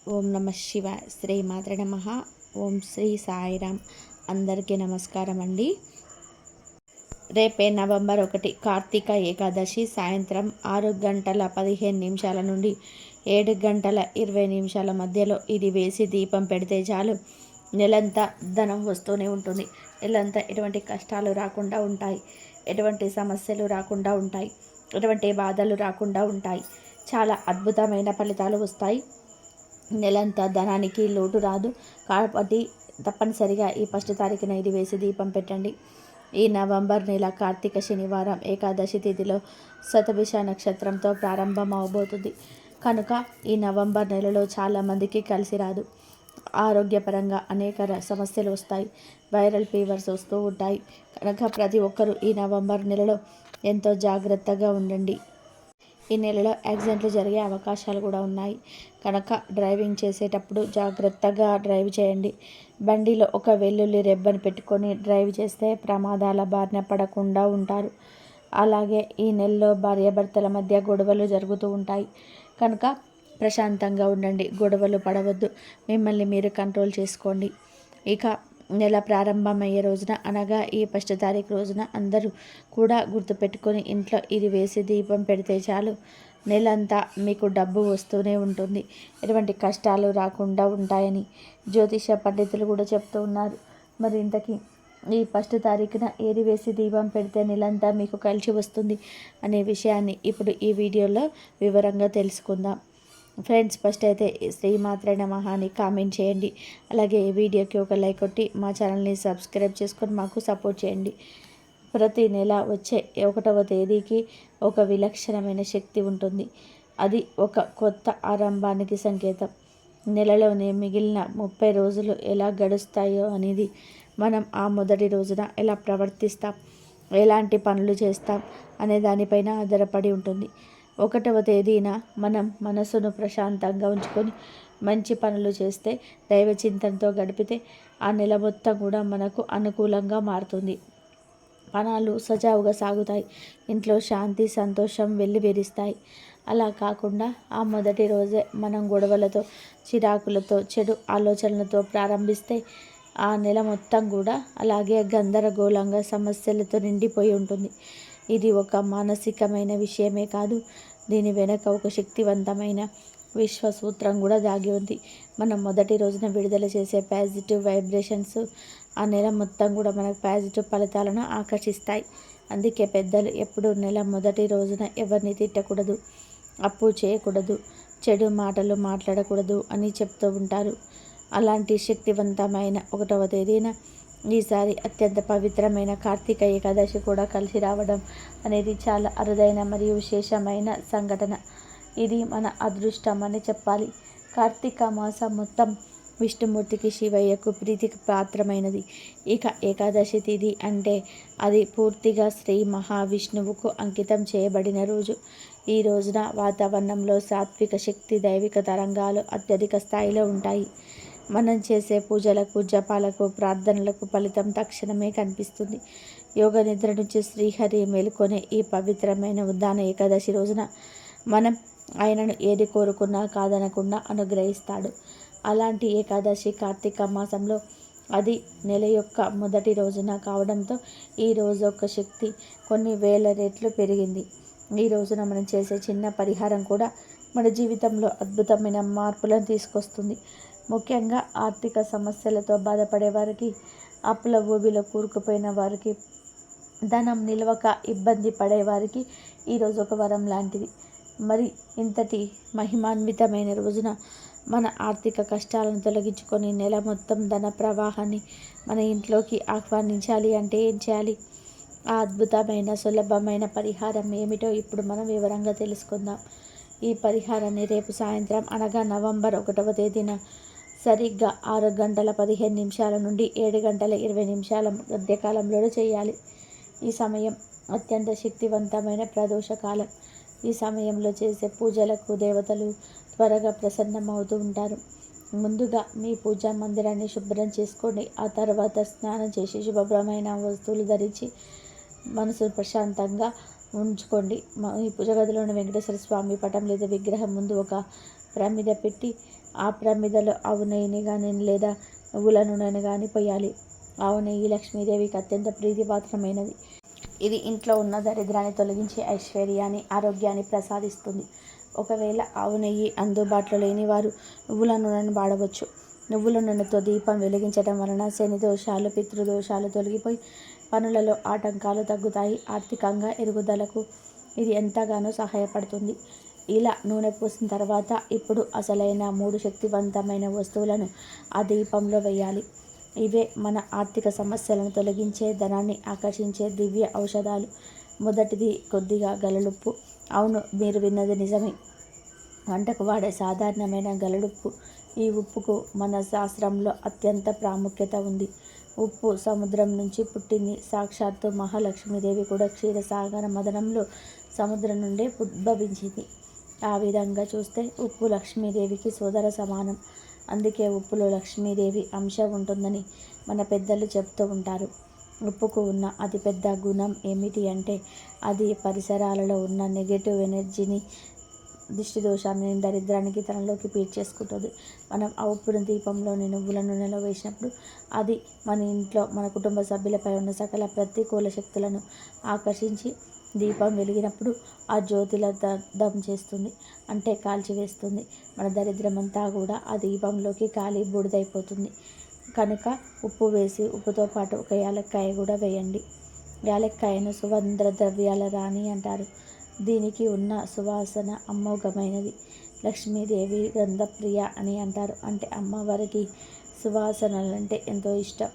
ఓం నమ శివాయ. శ్రీ మాత్ర నమ. ఓం శ్రీ సాయిరామ్. అందరికీ నమస్కారం అండి. రేపే నవంబర్ 1 కార్తీక ఏకాదశి. సాయంత్రం 6:15 నుండి 7:20 మధ్యలో ఇది వేసి దీపం పెడితే చాలు, నెలంతా ధనం వస్తూనే ఉంటుంది. నెలంతా ఎటువంటి కష్టాలు రాకుండా ఉంటాయి, ఎటువంటి సమస్యలు రాకుండా ఉంటాయి, ఎటువంటి బాధలు రాకుండా ఉంటాయి. చాలా అద్భుతమైన ఫలితాలు వస్తాయి. నెలంతా ధనానికి లోటు రాదు. కాబట్టి తప్పనిసరిగా ఈ 1 తారీఖున ఇది వేసి దీపం పెట్టండి. ఈ నవంబర్ నెల కార్తీక శనివారం ఏకాదశి తిథిలో శతభిష నక్షత్రంతో ప్రారంభం అవబోతుంది. కనుక ఈ నవంబర్ నెలలో చాలామందికి కలిసి రాదు. ఆరోగ్యపరంగా అనేక సమస్యలు వస్తాయి. వైరల్ ఫీవర్స్ వస్తూ ఉంటాయి. కనుక ప్రతి ఒక్కరూ ఈ నవంబర్ నెలలో ఎంతో జాగ్రత్తగా ఉండండి. ఈ నెలలో యాక్సిడెంట్లు జరిగే అవకాశాలు కూడా ఉన్నాయి. కనుక డ్రైవింగ్ చేసేటప్పుడు జాగ్రత్తగా డ్రైవ్ చేయండి. బండిలో ఒక వెల్లుల్లి రెబ్బను పెట్టుకొని డ్రైవ్ చేస్తే ప్రమాదాల బారిన పడకుండా ఉంటారు. అలాగే ఈ నెలలో భార్యాభర్తల మధ్య గొడవలు జరుగుతూ ఉంటాయి. కనుక ప్రశాంతంగా ఉండండి, గొడవలు పడవద్దు. మిమ్మల్ని మీరు కంట్రోల్ చేసుకోండి. ఇక నెల ప్రారంభమయ్యే రోజున అనగా ఈ 1 తారీఖు రోజున అందరూ కూడా గుర్తుపెట్టుకొని ఇంట్లో ఇది వేసి దీపం పెడితే చాలు, నెలంతా మీకు డబ్బు వస్తూనే ఉంటుంది, ఎటువంటి కష్టాలు రాకుండా ఉంటాయని జ్యోతిష పండితులు కూడా చెప్తూ ఉన్నారు. మరి ఇంతకీ ఈ 1 తారీఖున ఏది వేసి దీపం పెడితే నెలంతా మీకు కలిసి వస్తుంది అనే విషయాన్ని ఇప్పుడు ఈ వీడియోలో వివరంగా తెలుసుకుందాం. ఫ్రెండ్స్, ఫస్ట్ అయితే శ్రీమాత్రే నమః అని కామెంట్ చేయండి. అలాగే ఈ వీడియోకి ఒక లైక్ కొట్టి మా ఛానల్ని సబ్స్క్రైబ్ చేసుకొని మాకు సపోర్ట్ చేయండి. ప్రతి నెల వచ్చే 1వ తేదీకి ఒక విలక్షణమైన శక్తి ఉంటుంది. అది ఒక కొత్త ఆరంభానికి సంకేతం. నెలలోనే మిగిలిన 30 రోజులు ఎలా గడుస్తాయో అనేది మనం ఆ మొదటి రోజున ఎలా ప్రవర్తిస్తాం, ఎలాంటి పనులు చేస్తాం అనే దానిపైన ఆధారపడి ఉంటుంది. 1వ తేదీన మనం మనసును ప్రశాంతంగా ఉంచుకొని మంచి పనులు చేస్తే, దైవ చింతనతో గడిపితే ఆ నెల మొత్తం కూడా మనకు అనుకూలంగా మారుతుంది. పనులు సజావుగా సాగుతాయి. ఇంట్లో శాంతి సంతోషం వెల్లివిరుస్తాయి. అలా కాకుండా ఆ మొదటి రోజే మనం గొడవలతో, చిరాకులతో, చెడు ఆలోచనలతో ప్రారంభిస్తే ఆ నెల మొత్తం కూడా అలాగే గందరగోళంగా సమస్యలతో నిండిపోయి ఉంటుంది. ఇది ఒక మానసికమైన విషయమే కాదు, దీని వెనక ఒక శక్తివంతమైన విశ్వసూత్రం కూడా దాగి ఉంది. మనం మొదటి రోజున విడుదల చేసే పాజిటివ్ వైబ్రేషన్స్ ఆ నెల మొత్తం కూడా మనకు పాజిటివ్ ఫలితాలను ఆకర్షిస్తాయి. అందుకే పెద్దలు ఎప్పుడు నెల మొదటి రోజున ఎవరిని తిట్టకూడదు, అప్పు చేయకూడదు, చెడు మాటలు మాట్లాడకూడదు అని చెప్తూ ఉంటారు. అలాంటి శక్తివంతమైన 1వ తేదీన ఈసారి అత్యంత పవిత్రమైన కార్తీక ఏకాదశి కూడా కలిసి రావడం అనేది చాలా అరుదైన మరియు విశేషమైన సంఘటన. ఇది మన అదృష్టం అని చెప్పాలి. కార్తీక మాసం మొత్తం విష్ణుమూర్తికి, శివయ్యకు ప్రీతికి పాత్రమైనది. ఇక ఏకాదశి తిథి అంటే అది పూర్తిగా శ్రీ మహావిష్ణువుకు అంకితం చేయబడిన రోజు. ఈ రోజున వాతావరణంలో సాత్విక శక్తి, దైవిక తరంగాలు అత్యధిక స్థాయిలో ఉంటాయి. మనం చేసే పూజలకు, జపాలకు, ప్రార్థనలకు ఫలితం తక్షణమే కనిపిస్తుంది. యోగ నిద్ర నుంచి శ్రీహరి మేలుకొనే ఈ పవిత్రమైన ఉద్దాన ఏకాదశి రోజున మనం ఆయనను ఏది కోరుకున్నా కాదనకుండా అనుగ్రహిస్తాడు. అలాంటి ఏకాదశి కార్తీక మాసంలో అది నెల యొక్క మొదటి రోజున కావడంతో ఈ రోజు యొక్క శక్తి కొన్ని వేల రెట్లు పెరిగింది. ఈ రోజున మనం చేసే చిన్న పరిహారం కూడా మన జీవితంలో అద్భుతమైన మార్పులను తీసుకొస్తుంది. ముఖ్యంగా ఆర్థిక సమస్యలతో బాధపడే వారికి, అప్పుల ఊబిలో కూరుకుపోయిన వారికి, ధనం నిలవక ఇబ్బంది పడేవారికి ఈరోజు ఒక వరం లాంటిది. మరి ఇంతటి మహిమాన్వితమైన రోజున మన ఆర్థిక కష్టాలను తొలగించుకొని నెల మొత్తం ధన ప్రవాహాన్ని మన ఇంట్లోకి ఆహ్వానించాలి అంటే ఏం చేయాలి? ఆ అద్భుతమైన సులభమైన పరిహారం ఏమిటో ఇప్పుడు మనం వివరంగా తెలుసుకుందాం. ఈ పరిహారాన్ని రేపు సాయంత్రం అనగా నవంబర్ 1వ తేదీన సరిగ్గా 6:15 నుండి 7:20 మధ్యకాలంలో చేయాలి. ఈ సమయం అత్యంత శక్తివంతమైన ప్రదోషకాలం. ఈ సమయంలో చేసే పూజలకు దేవతలు త్వరగా ప్రసన్నమవుతూ ఉంటారు. ముందుగా మీ పూజా మందిరాన్ని శుభ్రం చేసుకోండి. ఆ తర్వాత స్నానం చేసి శుభ్రమైన వస్తువులు ధరించి మనసు ప్రశాంతంగా ఉంచుకోండి. ఈ పూజ గదిలోని వెంకటేశ్వర స్వామి పటం లేదా విగ్రహం ముందు ఒక ప్రమిద పెట్టి ఆ ప్రమిదలో ఆవు నెయ్యిని కానీ లేదా నువ్వుల నూనెని కానీ పోయాలి. ఆవు నెయ్యి లక్ష్మీదేవికి అత్యంత ప్రీతిపాత్రమైనది. ఇది ఇంట్లో ఉన్న దరిద్రాన్ని తొలగించి ఐశ్వర్యాన్ని, ఆరోగ్యాన్ని ప్రసాదిస్తుంది. ఒకవేళ ఆవు నెయ్యి అందుబాటులో లేని వారు నువ్వుల నూనెను వాడవచ్చు. నువ్వుల నూనెతో దీపం వెలిగించడం వలన శని దోషాలు, పితృదోషాలు తొలగిపోయి పనులలో ఆటంకాలు తగ్గుతాయి. ఆర్థికంగా ఎదుగుదలకు ఇది ఎంతగానో సహాయపడుతుంది. ఇలా నూనె పోసిన తర్వాత ఇప్పుడు అసలైన 3 శక్తివంతమైన వస్తువులను ఆ దీపంలో వేయాలి. ఇవే మన ఆర్థిక సమస్యలను తొలగించే, ధనాన్ని ఆకర్షించే దివ్య ఔషధాలు. మొదటిది కొద్దిగా గలలుప్పు. అవును, మీరు విన్నది నిజమే. వంటకు వాడే సాధారణమైన గలడుప్పు. ఈ ఉప్పుకు మన శాస్త్రంలో అత్యంత ప్రాముఖ్యత ఉంది. ఉప్పు సముద్రం నుంచి పుట్టింది. సాక్షాత్తు మహాలక్ష్మీదేవి కూడా క్షీరసాగర మదనంలో సముద్రం నుండే ఉద్భవించింది. ఆ విధంగా చూస్తే ఉప్పు లక్ష్మీదేవికి సోదర సమానం. అందుకే ఉప్పులో లక్ష్మీదేవి అంశ ఉంటుందని మన పెద్దలు చెప్తూ ఉంటారు. ఉప్పుకు ఉన్న అతిపెద్ద గుణం ఏమిటి అంటే అది పరిసరాలలో ఉన్న నెగటివ్ ఎనర్జీని, దిష్టి దోషాన్ని, దరిద్రానికి తనలోకి పీల్చేసుకుంటుంది. మనం ఆ ఉప్పును దీపంలోని నువ్వుల నూనెలో వేసినప్పుడు అది మన ఇంట్లో, మన కుటుంబ సభ్యులపై ఉన్న సకల ప్రతికూల శక్తులను ఆకర్షించి దీపం వెలిగినప్పుడు ఆ జ్యోతిల దగ్ధం చేస్తుంది, అంటే కాల్చివేస్తుంది. మన దరిద్రమంతా కూడా ఆ దీపంలోకి కాలి బూడిదైపోతుంది. కనుక ఉప్పు వేసి ఉప్పుతో పాటు ఒక యాలక్కాయ కూడా వేయండి. యాలక్కాయను సుగంధ ద్రవ్యాల రాణి అంటారు. దీనికి ఉన్న సువాసన అమోఘమైనది. లక్ష్మీదేవి గంధప్రియ అని అంటారు. అంటే అమ్మవారికి సువాసనలంటే ఎంతో ఇష్టం.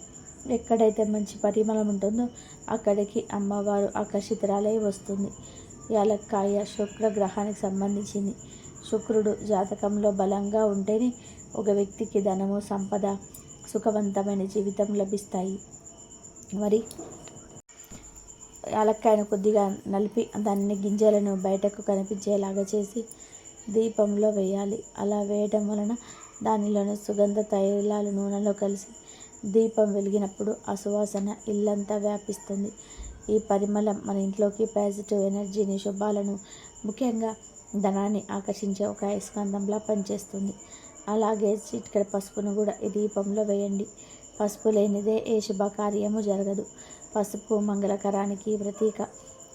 ఎక్కడైతే మంచి పరిమళం ఉంటుందో అక్కడికి అమ్మవారు ఆకర్షితురాలై వస్తుంది. యాలక్కాయ శుక్ర గ్రహానికి సంబంధించింది. శుక్రుడు జాతకంలో బలంగా ఉంటేనే ఒక వ్యక్తికి ధనము, సంపద, సుఖవంతమైన జీవితం లభిస్తాయి. మరి యాలక్కాయను కొద్దిగా నలిపి దాన్ని గింజలను బయటకు కనిపించేలాగా చేసి దీపంలో వేయాలి. అలా వేయడం వలన దానిలోని సుగంధ తైలాలు నూనెలో కలిసి దీపం వెలిగినప్పుడు ఆ సువాసన ఇల్లంతా వ్యాపిస్తుంది. ఈ పరిమళం మన ఇంట్లోకి పాజిటివ్ ఎనర్జీని, శుభాలను, ముఖ్యంగా ధనాన్ని ఆకర్షించే ఒక అయస్కాంతంలా పనిచేస్తుంది. అలాగే చిటికెడు పసుపును కూడా ఈ దీపంలో వేయండి. పసుపు లేనిదే ఏ శుభకార్యము జరగదు. పసుపు మంగళకరానికి ప్రతీక.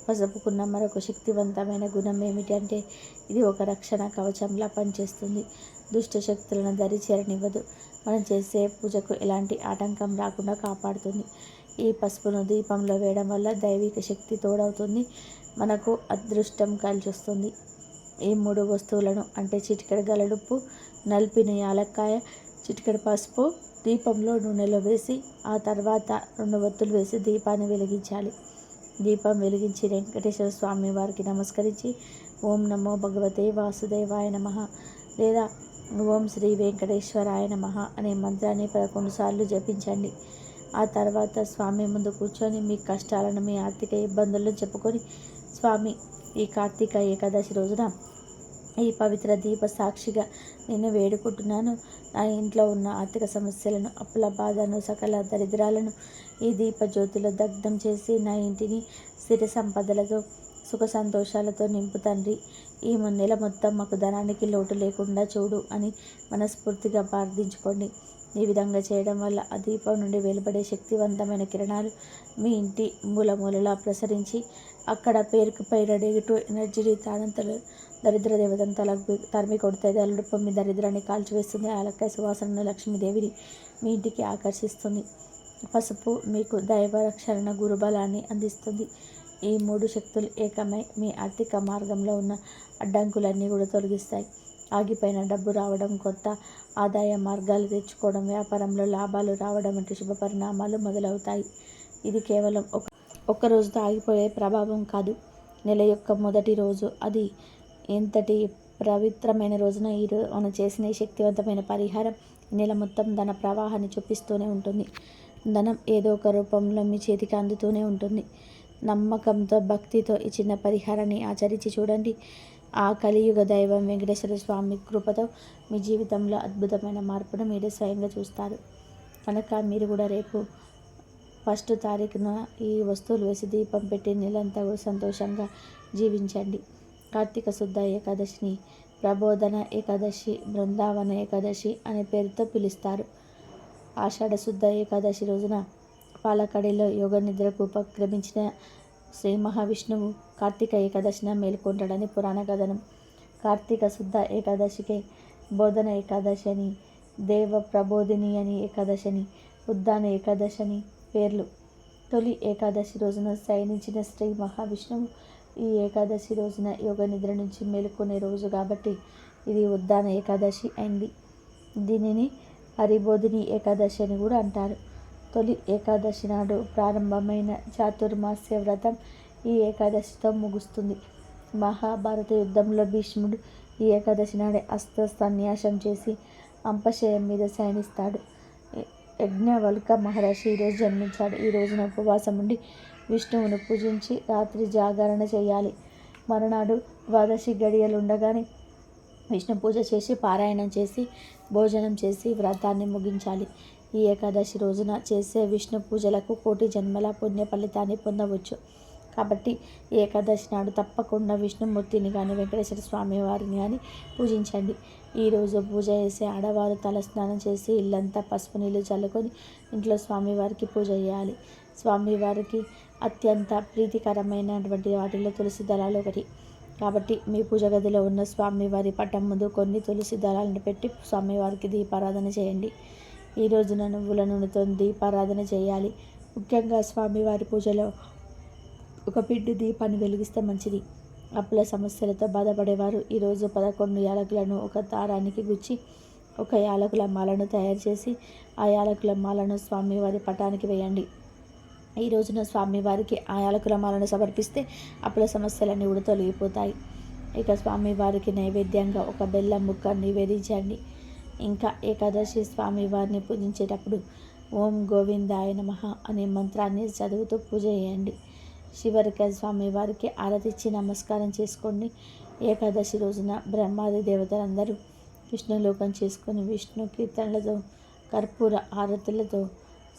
పసుపుకున్న మరొక శక్తివంతమైన గుణం ఏమిటి అంటే ఇది ఒక రక్షణ కవచంలా పనిచేస్తుంది. దుష్ట శక్తులను దరి చేరనివ్వదు. మనం చేసే పూజకు ఎలాంటి ఆటంకం రాకుండా కాపాడుతుంది. ఈ పసుపును దీపంలో వేయడం వల్ల దైవిక శక్తి తోడవుతుంది, మనకు అదృష్టం కలిసొస్తుంది. ఈ 3 వస్తువులను అంటే చిటికెడు గలడుప్పు, నలిపిన యాలక్కాయ, చిటికెడు పసుపు దీపంలో నూనెలో వేసి ఆ తర్వాత 2 ఒత్తులు వేసి దీపాన్ని వెలిగించాలి. దీపం వెలిగించి వెంకటేశ్వర స్వామి వారికి నమస్కరించి ఓం నమో భగవతే వాసుదేవాయ నమః లేదా ఓం శ్రీ వెంకటేశ్వరాయ నమః అనే మంత్రాన్ని 11 సార్లు జపించండి. ఆ తర్వాత స్వామి ముందు కూర్చొని మీ కష్టాలను, మీ ఆర్థిక ఇబ్బందులను చెప్పుకొని, స్వామి, ఈ కార్తీక ఏకాదశి రోజున ఈ పవిత్ర దీప సాక్షిగా నేను వేడుకుంటున్నాను. నా ఇంట్లో ఉన్న ఆర్థిక సమస్యలను, అప్పుల బాధను, సకల దరిద్రాలను ఈ దీప జ్యోతిలో దగ్ధం చేసి నా ఇంటిని స్థిర సంపదలతో, సుఖ సంతోషాలతో నింపు తండ్రి. ఈ నెల మొత్తం మాకు ధనానికి లోటు లేకుండా చూడు అని మనస్ఫూర్తిగా ప్రార్థించుకోండి. ఈ విధంగా చేయడం వల్ల ఆ దీపం నుండి వెలువడే శక్తివంతమైన కిరణాలు మీ ఇంటి మూలమూలలా ప్రసరించి అక్కడ పేరుకుపోయిన నెగిటివ్ ఎనర్జీని తానంతలు దరిద్ర దేవతను తరిమి కొడుతుంది. అల్లుడుపు మీ దరిద్రాన్ని కాల్చివేస్తుంది. యాలక్కాయ సువాసనను లక్ష్మీదేవిని మీ ఇంటికి ఆకర్షిస్తుంది. పసుపు మీకు దైవ రక్షణ, గురుబలాన్ని అందిస్తుంది. ఈ 3 శక్తులు ఏకమై మీ ఆర్థిక మార్గంలో ఉన్న అడ్డంకులన్నీ కూడా తొలగిస్తాయి. ఆగిపోయిన డబ్బు రావడం, కొత్త ఆదాయ మార్గాలు తెచ్చుకోవడం, వ్యాపారంలో లాభాలు రావడం వంటి శుభ పరిణామాలు మొదలవుతాయి. ఇది కేవలం ఒక్క రోజుతో ఆగిపోయే ప్రభావం కాదు. నెల యొక్క మొదటి రోజు అది ఎంతటి పవిత్రమైన రోజున మనం చేసిన ఈ శక్తివంతమైన పరిహారం నెల మొత్తం ధన ప్రవాహాన్ని చూపిస్తూనే ఉంటుంది. ధనం ఏదో ఒక రూపంలో మీ చేతికి అందుతూనే ఉంటుంది. నమ్మకంతో, భక్తితో ఈ చిన్న పరిహారాన్ని ఆచరించి చూడండి. ఆ కలియుగ దైవం వెంకటేశ్వర స్వామి కృపతో మీ జీవితంలో అద్భుతమైన మార్పును మీరే స్వయంగా చూస్తారు. కనుక మీరు కూడా రేపు 1వ తారీఖున ఈ వస్తువులు వేసి దీపం పెట్టి నెలంతా కూడా సంతోషంగా జీవించండి. కార్తీక శుద్ధ ఏకాదశిని ప్రబోధన ఏకాదశి, బృందావన ఏకాదశి అనే పేరుతో పిలుస్తారు. ఆషాఢ శుద్ధ ఏకాదశి రోజున పాలకడిలో యోగ నిద్రకు ఉపక్రమించిన శ్రీ మహావిష్ణువు కార్తీక ఏకాదశిన మేల్కొంటాడని పురాణ కథనం. కార్తీక శుద్ధ ఏకాదశికే బోధన ఏకాదశి అని, దేవ ప్రబోధిని అని ఏకాదశి అని, ఉద్దాన ఏకాదశి అని పేర్లు. తొలి ఏకాదశి రోజున శయనించిన శ్రీ మహావిష్ణువు ఈ ఏకాదశి రోజున యోగ నిద్ర నుంచి మేలుకునే రోజు కాబట్టి ఇది ఉద్దాన ఏకాదశి అయింది. దీనిని హరిబోధిని ఏకాదశి అని కూడా అంటారు. తొలి ఏకాదశి నాడు ప్రారంభమైన చాతుర్మాస్య వ్రతం ఈ ఏకాదశితో ముగుస్తుంది. మహాభారత యుద్ధంలో భీష్ముడు ఈ ఏకాదశి నాడే అస్త్ర సన్యాసం చేసి అంపశయం మీద శయనిస్తాడు. యజ్ఞవల్క మహర్షి ఈరోజు జన్మించాడు. ఈ రోజున ఉపవాసం ఉండి విష్ణువును పూజించి రాత్రి జాగరణ చేయాలి. మరునాడు ద్వాదశి గడియలుండగానే విష్ణు పూజ చేసి పారాయణం చేసి భోజనం చేసి వ్రతాన్ని ముగించాలి. ఈ ఏకాదశి రోజున చేసే విష్ణు పూజలకు కోటి జన్మల పుణ్య ఫలితాన్ని పొందవచ్చు. కాబట్టి ఈ ఏకాదశి నాడు తప్పకుండా విష్ణుమూర్తిని కానీ వెంకటేశ్వర స్వామి వారిని కానీ పూజించండి. ఈరోజు పూజ చేసే ఆడవారు తలస్నానం చేసి ఇల్లంతా పసుపు నీళ్ళు చల్లుకొని ఇంట్లో స్వామివారికి పూజ చేయాలి. స్వామివారికి అత్యంత ప్రీతికరమైనటువంటి వాటిలో తులసి దళాలు ఒకటి. కాబట్టి మీ పూజ గదిలో ఉన్న స్వామివారి పటం ముందు కొన్ని తులసి దళాలను పెట్టి స్వామివారికి దీపారాధన చేయండి. ఈ రోజున నువ్వుల నూనెతో దీపారాధన చేయాలి. ముఖ్యంగా స్వామివారి పూజలో ఒక పిండి దీపాన్ని వెలిగిస్తే మంచిది. అప్పుల సమస్యలతో బాధపడేవారు ఈరోజు 11 యాలకులను ఒక దారానికి గుచ్చి ఒక యాలకుల మాలను తయారు చేసి ఆ యాలకుల మాలను స్వామివారి పటానికి వేయండి. ఈ రోజున స్వామివారికి ఆ యాలకుల మాలను సమర్పిస్తే అప్పుల సమస్యలన్నీ కూడా తొలగిపోతాయి. ఇక స్వామివారికి నైవేద్యంగా ఒక బెల్లం ముక్క నివేదించండి. ఇంకా ఏకాదశి స్వామివారిని పూజించేటప్పుడు ఓం గోవిందాయ నమః అనే మంత్రాన్ని చదువుతూ పూజ చేయండి. చివరిగా స్వామివారికి ఆరతిచ్చి నమస్కారం చేసుకోండి. ఏకాదశి రోజున బ్రహ్మాది దేవతలందరూ విష్ణులోకం చేసుకొని విష్ణు కీర్తనలతో కర్పూర ఆరతులతో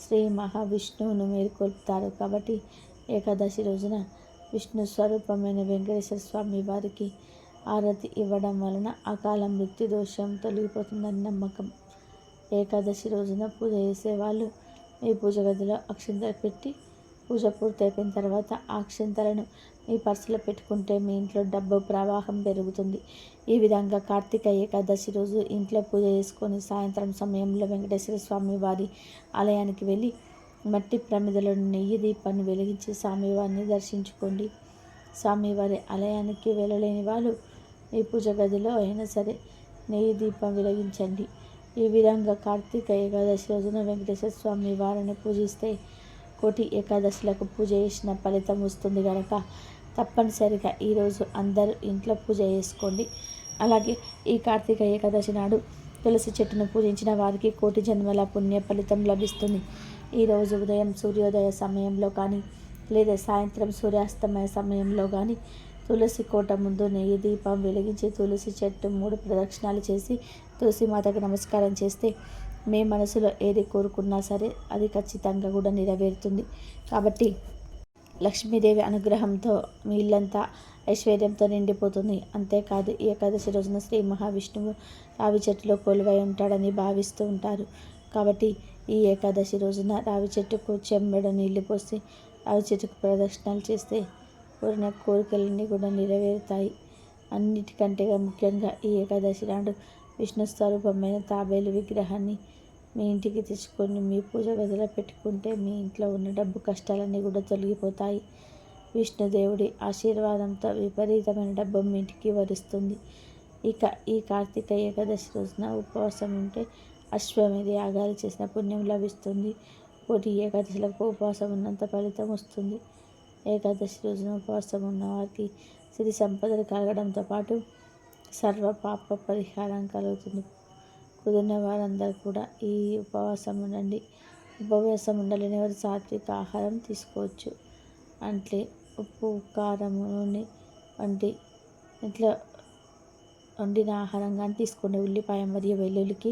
శ్రీ మహావిష్ణువును మేల్కొల్పుతారు. కాబట్టి ఏకాదశి రోజున విష్ణు స్వరూపమైన వెంకటేశ్వర స్వామి వారికి ఆరతి ఇవ్వడం వలన అకాల మృత్యు దోషం తొలగిపోతుందని నమ్మకం. ఏకాదశి రోజున పూజ చేసేవాళ్ళు మీ పూజ గదిలో అక్షింతలు పెట్టి పూజ పూర్తయిపోయిన తర్వాత ఆ అక్షింతలను మీ పర్సులో పెట్టుకుంటే మీ ఇంట్లో డబ్బు ప్రవాహం పెరుగుతుంది. ఈ విధంగా కార్తీక ఏకాదశి రోజు ఇంట్లో పూజ చేసుకొని సాయంత్రం సమయంలో వెంకటేశ్వర స్వామి వారి ఆలయానికి వెళ్ళి మట్టి ప్రమిదలో నెయ్యి దీపాన్ని వెలిగించి స్వామివారిని దర్శించుకోండి. స్వామివారి ఆలయానికి వెళ్ళలేని వాళ్ళు ఈ పూజ గదిలో అయినా సరే నెయ్యి దీపం వెలిగించండి. ఈ విధంగా కార్తీక ఏకాదశి రోజున వెంకటేశ్వర స్వామి వారిని పూజిస్తే కోటి ఏకాదశులకు పూజ చేసిన ఫలితం వస్తుంది కనుక తప్పనిసరిగా ఈరోజు అందరూ ఇంట్లో పూజ చేసుకోండి. అలాగే ఈ కార్తీక ఏకాదశి నాడు తులసి చెట్టును పూజించిన వారికి కోటి జన్మల పుణ్య ఫలితం లభిస్తుంది. ఈరోజు ఉదయం సూర్యోదయ సమయంలో కానీ లేదా సాయంత్రం సూర్యాస్తమయ సమయంలో కానీ తులసి కోట ముందు నెయ్యి దీపం వెలిగించి తులసి చెట్టు 3 ప్రదక్షిణాలు చేసి తులసి మాతకు నమస్కారం చేస్తే మీ మనసులో ఏది కోరుకున్నా సరే అది ఖచ్చితంగా కూడా నెరవేరుతుంది. కాబట్టి లక్ష్మీదేవి అనుగ్రహంతో మీ ఇల్లంతా ఐశ్వర్యంతో నిండిపోతుంది. అంతేకాదు ఈ ఏకాదశి రోజున శ్రీ మహావిష్ణువు రావి చెట్టులో కొలువై ఉంటాడని భావిస్తూ ఉంటారు. కాబట్టి ఈ ఏకాదశి రోజున రావి చెట్టుకు చెంబెడు నీళ్లు పోసి రావి చెట్టుకు ప్రదక్షిణాలు చేస్తే కోరిన కోరికలన్నీ కూడా నెరవేరుతాయి. అన్నిటికంటే ముఖ్యంగా ఈ ఏకాదశి నాడు విష్ణు స్వరూపమైన తాబేలు విగ్రహాన్ని మీ ఇంటికి తెచ్చుకొని మీ పూజ గదిలో పెట్టుకుంటే మీ ఇంట్లో ఉన్న డబ్బు కష్టాలన్నీ కూడా తొలగిపోతాయి. విష్ణుదేవుడి ఆశీర్వాదంతో విపరీతమైన డబ్బు మీ ఇంటికి వరిస్తుంది. ఇక ఈ కార్తీక ఏకాదశి రోజున ఉపవాసం ఉంటే అశ్వమేధ యాగాలు చేసిన పుణ్యం లభిస్తుంది. కోటి ఏకాదశులకు ఉపవాసం ఉన్నంత ఫలితం వస్తుంది. ఏకాదశి రోజున ఉపవాసం ఉన్న వారికి సిరి సంపదలు కలగడంతో పాటు సర్వ పాప పరిహారం కలుగుతుంది. కుదిరిన వారందరూ కూడా ఈ ఉపవాసం ఉండండి. ఉపవాసం ఉండలేని వారు సాత్విక ఆహారం తీసుకోవచ్చు. అంటే ఉప్పు, కారం, నూనె వంటి ఇట్లా వండిన ఆహారం కానీ తీసుకోండి. ఉల్లిపాయ మరియు వెల్లుల్లికి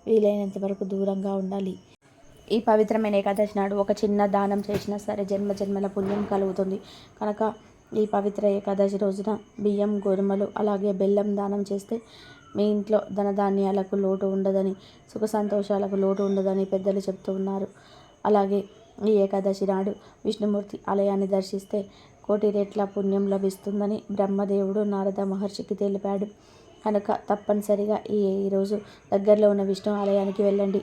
వీలైనంత వరకు దూరంగా ఉండాలి. ఈ పవిత్రమైన ఏకాదశి నాడు ఒక చిన్న దానం చేసినా సరే జన్మ జన్మల పుణ్యం కలుగుతుంది. కనుక ఈ పవిత్ర ఏకాదశి రోజున బియ్యం, గోధుమలు అలాగే బెల్లం దానం చేస్తే మీ ఇంట్లో ధనధాన్యాలకు లోటు ఉండదని, సుఖ సంతోషాలకు లోటు ఉండదని పెద్దలు చెప్తూ ఉన్నారు. అలాగే ఈ ఏకాదశి నాడు విష్ణుమూర్తి ఆలయాన్ని దర్శిస్తే కోటి రెట్ల పుణ్యం లభిస్తుందని బ్రహ్మదేవుడు నారద మహర్షికి తెలిపాడు. కనుక తప్పనిసరిగా ఈరోజు దగ్గరలో ఉన్న విష్ణు ఆలయానికి వెళ్ళండి.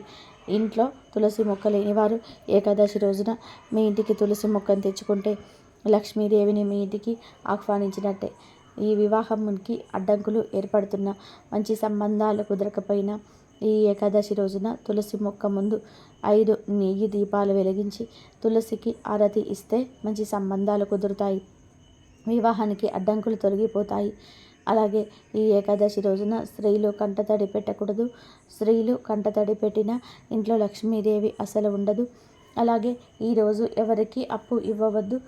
ఇంట్లో తులసి మొక్క లేనివారు ఏకాదశి రోజున మీ ఇంటికి తులసి మొక్కను తెచ్చుకుంటే లక్ష్మీదేవిని మీ ఇంటికి ఆహ్వానించినట్టే. ఈ వివాహంకి అడ్డంకులు ఏర్పడుతున్న, మంచి సంబంధాలు కుదరకపోయినా ఈ ఏకాదశి రోజున తులసి మొక్క ముందు 5 నెయ్యి దీపాలు వెలిగించి తులసికి ఆరతి ఇస్తే మంచి సంబంధాలు కుదురుతాయి, వివాహానికి అడ్డంకులు తొలగిపోతాయి. అలాగే ఈ ఏకాదశి రోజున స్త్రీలు కంటతడి పెట్టకూడదు. స్త్రీలు కంటతడి పెట్టినా ఇంట్లో లక్ష్మీదేవి అసలు ఉండదు. అలాగే ఈరోజు ఎవరికి అప్పు ఇవ్వవద్దు,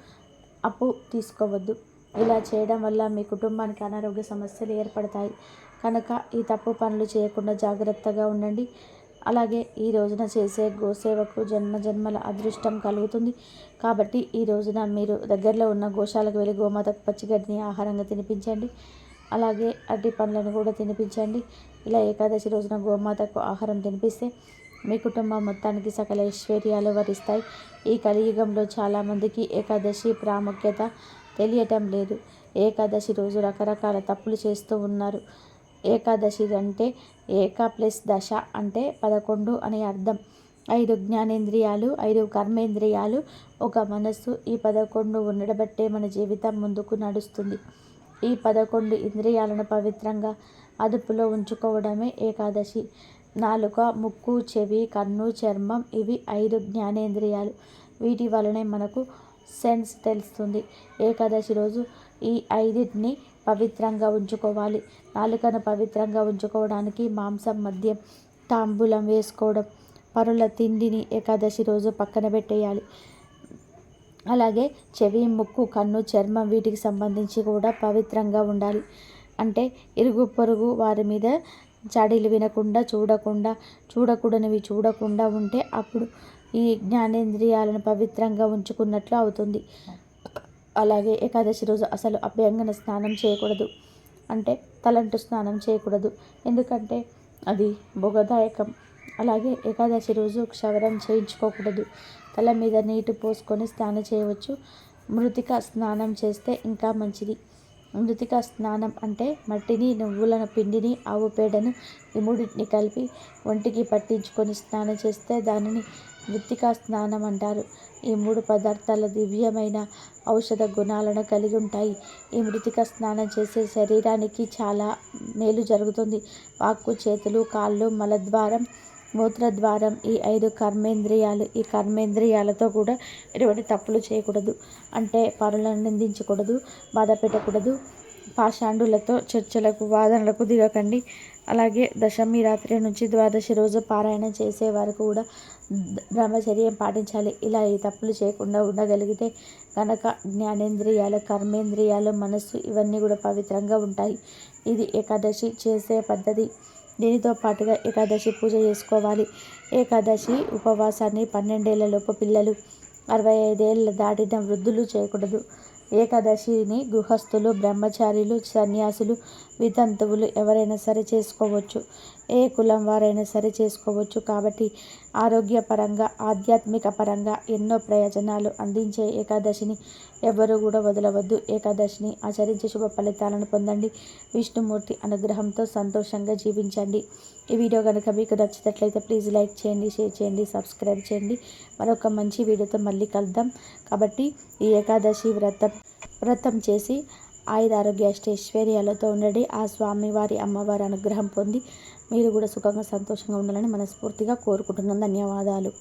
అప్పు తీసుకోవద్దు. ఇలా చేయడం వల్ల మీ కుటుంబానికి అనారోగ్య సమస్యలు ఏర్పడతాయి. కనుక ఈ తప్పు పనులు చేయకుండా జాగ్రత్తగా ఉండండి. అలాగే ఈ రోజున చేసే గోసేవకు జన్మజన్మల అదృష్టం కలుగుతుంది. కాబట్టి ఈ రోజున మీరు దగ్గరలో ఉన్న గోశాలకు వెళ్ళి గోమాతకు పచ్చిగడ్డిని ఆహారంగా తినిపించండి. అలాగే అరటి పండ్లను కూడా తినిపించండి. ఇలా ఏకాదశి రోజున గోమాతకు ఆహారం తినిపిస్తే మీ కుటుంబం మొత్తానికి సకల ఐశ్వర్యాలు వరిస్తాయి. ఈ కలియుగంలో చాలామందికి ఏకాదశి ప్రాముఖ్యత తెలియటం లేదు. ఏకాదశి రోజు రకరకాల తప్పులు చేస్తూ ఉన్నారు. ఏకాదశి అంటే ఏక ప్లస్ దశ అంటే 11 అని అర్థం. 5 జ్ఞానేంద్రియాలు, 5 కర్మేంద్రియాలు, ఒక మనస్సు. ఈ 11 ఉండబట్టే మన జీవితం ముందుకు నడుస్తుంది. ఈ 11 ఇంద్రియాలను పవిత్రంగా అదుపులో ఉంచుకోవడమే ఏకాదశి. నాలుక, ముక్కు, చెవి, కన్ను, చర్మం ఇవి 5 జ్ఞానేంద్రియాలు. వీటి వలనే మనకు సెన్స్ తెలుస్తుంది. ఏకాదశి రోజు ఈ 5టిని పవిత్రంగా ఉంచుకోవాలి. నాలుకను పవిత్రంగా ఉంచుకోవడానికి మాంసం, మద్యం, తాంబూలం వేసుకోవడం, పరుల తిండిని ఏకాదశి రోజు పక్కన పెట్టేయాలి. అలాగే చెవి, ముక్కు, కన్ను, చర్మం వీటికి సంబంధించి కూడా పవిత్రంగా ఉండాలి. అంటే ఇరుగు పొరుగు వారి మీద చాడీలు వినకుండా, చూడకూడనివి చూడకుండా ఉంటే అప్పుడు ఈ జ్ఞానేంద్రియాలను పవిత్రంగా ఉంచుకున్నట్లు అవుతుంది. అలాగే ఏకాదశి రోజు అసలు అభ్యంగన స్నానం చేయకూడదు. అంటే తలంటు స్నానం చేయకూడదు. ఎందుకంటే అది భోగదాయకం. అలాగే ఏకాదశి రోజు క్షవరం చేయించుకోకూడదు. తల మీద నీటి పోసుకొని స్నానం చేయవచ్చు. మృతిక స్నానం చేస్తే ఇంకా మంచిది. మృతిక స్నానం అంటే మట్టిని, నువ్వుల పిండిని, ఆవు పేడను ఈ మూడింటిని కలిపి ఒంటికి పట్టించుకొని స్నానం చేస్తే దానిని మృతికా స్నానం అంటారు. ఈ 3 పదార్థాల దివ్యమైన ఔషధ గుణాలను కలిగి ఉంటాయి. ఈ మృతిక స్నానం చేసే శరీరానికి చాలా మేలు జరుగుతుంది. వాక్కు, చేతులు, కాళ్ళు, మలద్వారం, మూత్రద్వారం ఈ 5 కర్మేంద్రియాలు. ఈ కర్మేంద్రియాలతో కూడా ఎటువంటి తప్పులు చేయకూడదు. అంటే పరులను నిందించకూడదు, బాధ పెట్టకూడదు. పాషాండులతో చర్చలకు, వాదనలకు దిగకండి. అలాగే దశమి రాత్రి నుంచి ద్వాదశి రోజు పారాయణం చేసే వరకు కూడా బ్రహ్మచర్యం పాటించాలి. ఇలా ఈ తప్పులు చేయకుండా ఉండగలిగితే కనుక జ్ఞానేంద్రియాలు, కర్మేంద్రియాలు, మనస్సు ఇవన్నీ కూడా పవిత్రంగా ఉంటాయి. ఇది ఏకాదశి చేసే పద్ధతి. దీనితో పాటుగా ఏకాదశి పూజ చేసుకోవాలి. ఏకాదశి ఉపవాసాన్ని 12 ఏళ్లలోపు పిల్లలు, 65 ఏళ్ళు దాటిన వృద్ధులు చేయకూడదు. ఏకాదశిని గృహస్థులు, బ్రహ్మచారులు, సన్యాసులు, వితంతువులు ఎవరైనా సరే చేసుకోవచ్చు. ఏ కులం వారైనా సరే చేసుకోవచ్చు. కాబట్టి ఆరోగ్యపరంగా, ఆధ్యాత్మిక పరంగా ఎన్నో ప్రయోజనాలు అందించే ఏకాదశిని ఎవరు కూడా వదలవద్దు. ఏకాదశిని ఆచరించి శుభ ఫలితాలను పొందండి. విష్ణుమూర్తి అనుగ్రహంతో సంతోషంగా జీవించండి. ఈ వీడియో కనుక మీకు నచ్చినట్లయితే ప్లీజ్ లైక్ చేయండి, షేర్ చేయండి, సబ్స్క్రైబ్ చేయండి. మరొక మంచి వీడియోతో మళ్ళీ కలుద్దాం. కాబట్టి ఈ ఏకాదశి వ్రతం చేసి ఆయురారోగ్య అష్టైశ్వర్యాలతో ఉండండి. ఆ స్వామివారి, అమ్మవారి అనుగ్రహం పొంది మీరు కూడా సుఖంగా, సంతోషంగా ఉండాలని మనస్ఫూర్తిగా కోరుకుంటున్నాను. ధన్యవాదాలు.